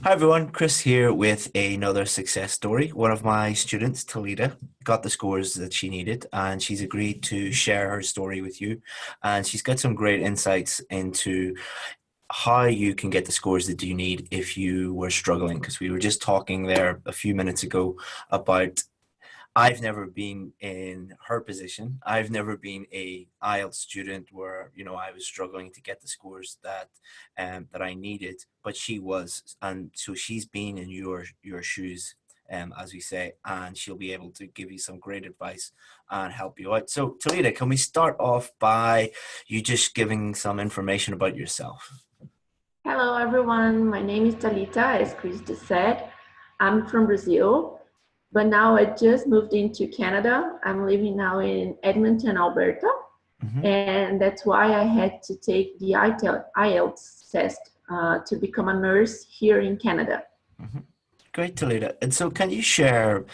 Hi everyone, Chris here with another success story. One of my students, Toita, got the scores that she needed and she's agreed to share her story with you. And she's got some great insights into how you can get the scores that you need if you were struggling. Because we were just talking there a few minutes ago about I've never been in her position. I've never been a IELTS student where I was struggling to get the scores that I needed, but she was, and so she's been in your shoes, as we say, and she'll be able to give you some great advice and help you out. So, Talita, can we start off by you just giving some information about yourself? Hello, everyone. My name is Talita, as Chris just said. I'm from Brazil, but now I just moved into Canada. I'm living now in Edmonton, Alberta, Mhm. and that's why I had to take the IELTS test to become a nurse here in Canada. Mhm. Great, Toledo. And so, can you share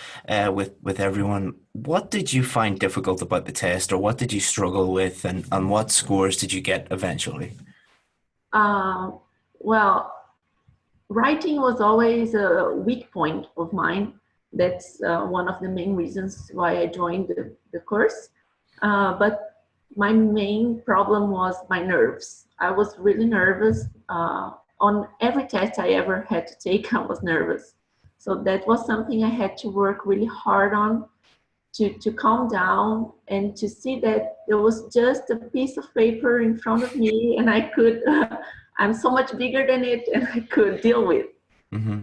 with everyone what did you find difficult about the test, or what did you struggle with, and what scores did you get eventually? Uh, well, writing was always a weak point of mine. That's one of the main reasons why I joined the course. But my main problem was my nerves. I was really nervous. On every test I ever had to take, I was nervous. So that was something I had to work really hard on to calm down and to see that there was just a piece of paper in front of me and I could, I'm so much bigger than it and I could deal with. Hmm.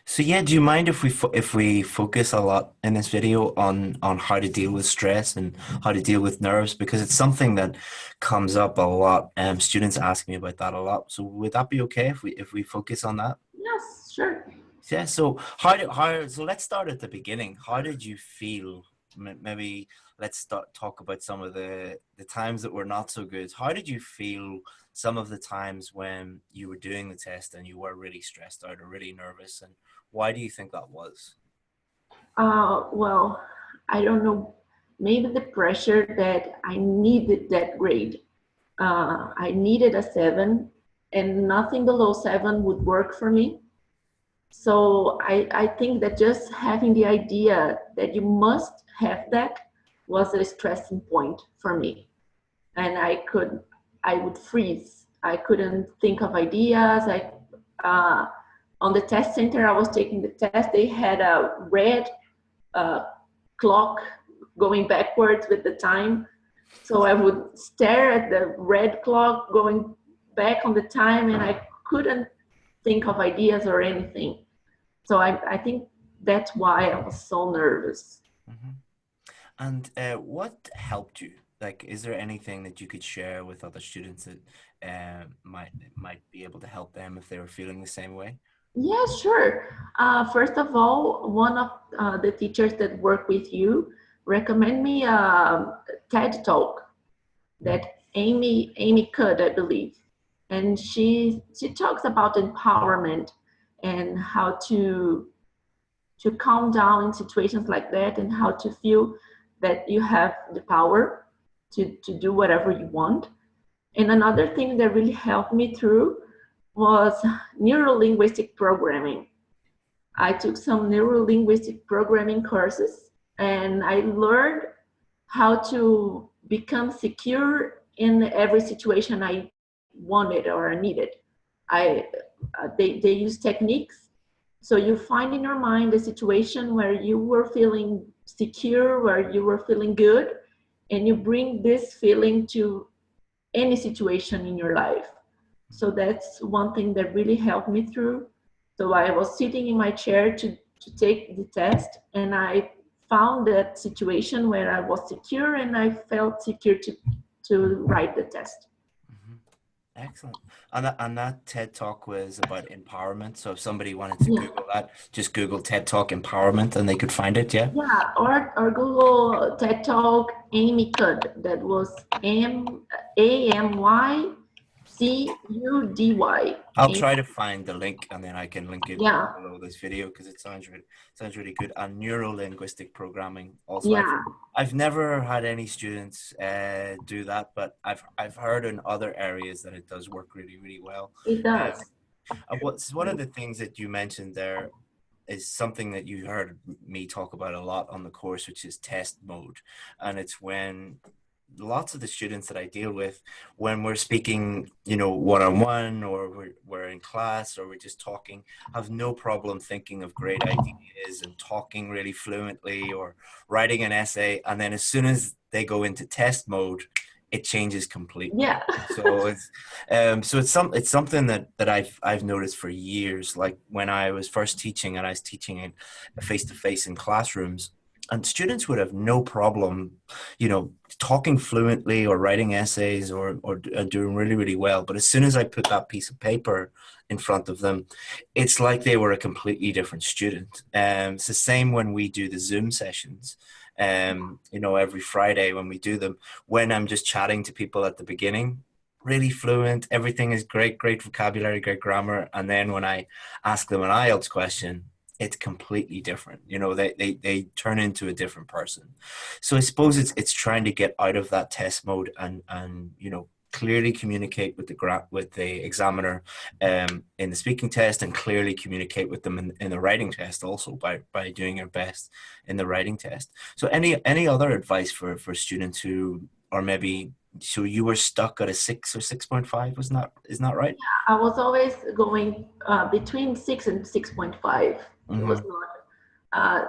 So yeah, do you mind if if we focus a lot in this video on how to deal with stress and how to deal with nerves, because it's something that comes up a lot. Students ask me about that a lot. So would that be okay if we focus on that? Yes, sure. Yeah, so so let's start at the beginning. How did you feel? Maybe let's start talk about some of the times that were not so good. How did you feel some of the times when you were doing the test and you were really stressed out or really nervous, and why do you think that was? Well, I don't know, maybe the pressure that I needed that grade. I needed a 7 and nothing below 7 would work for me. So I think that just having the idea that you must have that was a stressing point for me. And I would freeze. I couldn't think of ideas. Uh, on the test center, I was taking the test. They had a red uh, clock going backwards with the time. So I would stare at the red clock going back on the time, and I couldn't think of ideas or anything. So I think that's why I was so nervous. Hmm. And what helped you? Like, is there anything that you could share with other students that might be able to help them if they were feeling the same way? Yes, sure. First of all, one of the teachers that work with you recommend me a TED Talk that Amy could, I believe, and she talks about empowerment and how to calm down in situations like that and how to feel that you have the power to do whatever you want. And another thing that really helped me through was neuro-linguistic programming. I took some neuro-linguistic programming courses and I learned how to become secure in every situation I wanted or needed. I they use techniques. So you find in your mind a situation where you were feeling secure, where you were feeling good, and you bring this feeling to any situation in your life. So that's one thing that really helped me through. So I was sitting in my chair to take the test, and I found that situation where I was secure and I felt secure to write the test. Mhm. Excellent. And that TED Talk was about empowerment. So if somebody wanted to Yeah, Google that, just Google TED Talk empowerment and they could find it, yeah? yeah. Or Google TED Talk Amy Cud. That was AMYCUDY. I'll try to find the link and then I can link it Yeah, below this video because it sounds really good. And neuro linguistic programming also. yeah. I've never had any students do that, but I've heard in other areas that it does work really, really well. It Um, does. What's one of the things that you mentioned there is something that you heard me talk about a lot on the course, which is test mode. And it's when lots of the students that I deal with, when we're speaking, one-on-one, or we're in class, or we're just talking, have no problem thinking of great ideas and talking really fluently or writing an essay. And then as soon as they go into test mode, it changes completely. Yeah. So it's something that I've noticed for years. Like when I was first teaching, and I was teaching in face to face in classrooms, and students would have no problem, talking fluently or writing essays or doing really, really well. But as soon as I put that piece of paper in front of them, it's like they were a completely different student. It's the same when we do the Zoom sessions. Every Friday when we do them, when I'm just chatting to people at the beginning, really fluent, everything is great, great vocabulary, great grammar. And then when I ask them an IELTS question, it's completely different. They turn into a different person. So I suppose it's trying to get out of that test mode and clearly communicate with the examiner in the speaking test, and clearly communicate with them in the writing test also by doing your best in the writing test. So any other advice for students who are maybe, so you were stuck at a 6 or 6.5, isn't that right? I was always going between 6 and 6.5. It was Mm-hmm. not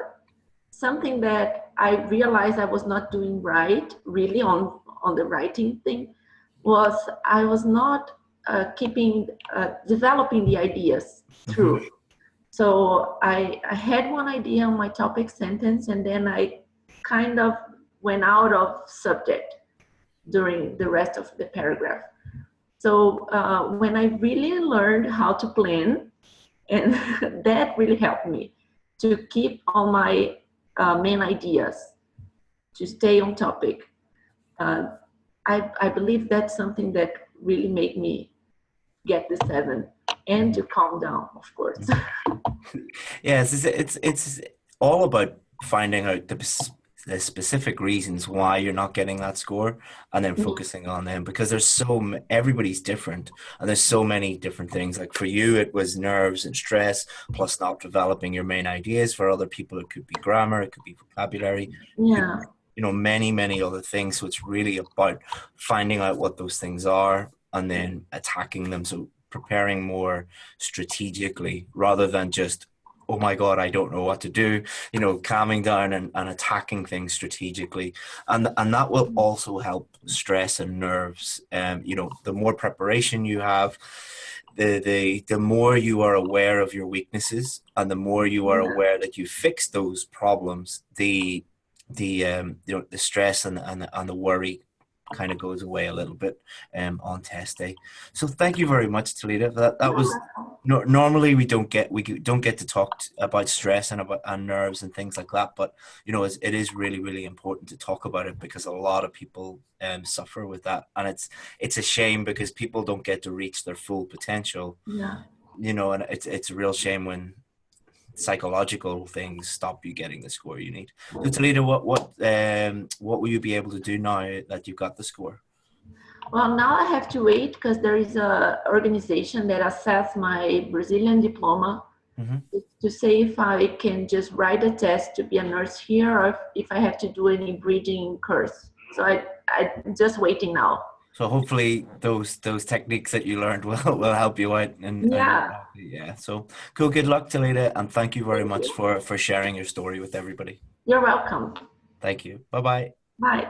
something that I realized I was not doing right, really, on the writing thing, was I was not developing the ideas Mm-hmm. through. So I had one idea on my topic sentence, and then I kind of went out of subject during the rest of the paragraph. So when I really learned how to plan, and that really helped me to keep all my main ideas, to stay on topic. Uh, I believe that's something that really made me get the 7, and to calm down, of course. Yes, it's all about finding out the specific reasons why you're not getting that score, and then focusing on them, because everybody's different, and there's so many different things. Like for you, it was nerves and stress, plus not developing your main ideas. For other people, it could be grammar, it could be vocabulary, it could Yeah, many, many other things. So it's really about finding out what those things are and then attacking them. So preparing more strategically rather than just, oh my God, I don't know what to do, calming down and attacking things strategically. And that will also help stress and nerves. The more preparation you have, the more you are aware of your weaknesses, and the more you are yeah, aware that you fix those problems, the stress and the worry kind of goes away a little bit on test day. So thank you very much, Toledo. That was normally we don't get to talk about stress and nerves and things like that, but it is really, really important to talk about it, because a lot of people suffer with that, and it's a shame because people don't get to reach their full potential. yeah. And it's a real shame when psychological things stop you getting the score you need. So Toledo, what will you be able to do now that you've got the score? Well, now I have to wait because there is a organization that assess my Brazilian diploma Mm-hmm. to say if I can just write a test to be a nurse here, or if I have to do any breeding course. So I'm just waiting now. So hopefully those techniques that you learned will help you out and Yeah, yeah. So cool. Good luck, Toledo, and thank you very thank much you. for sharing your story with everybody. You're welcome. Thank you. Bye bye. Bye.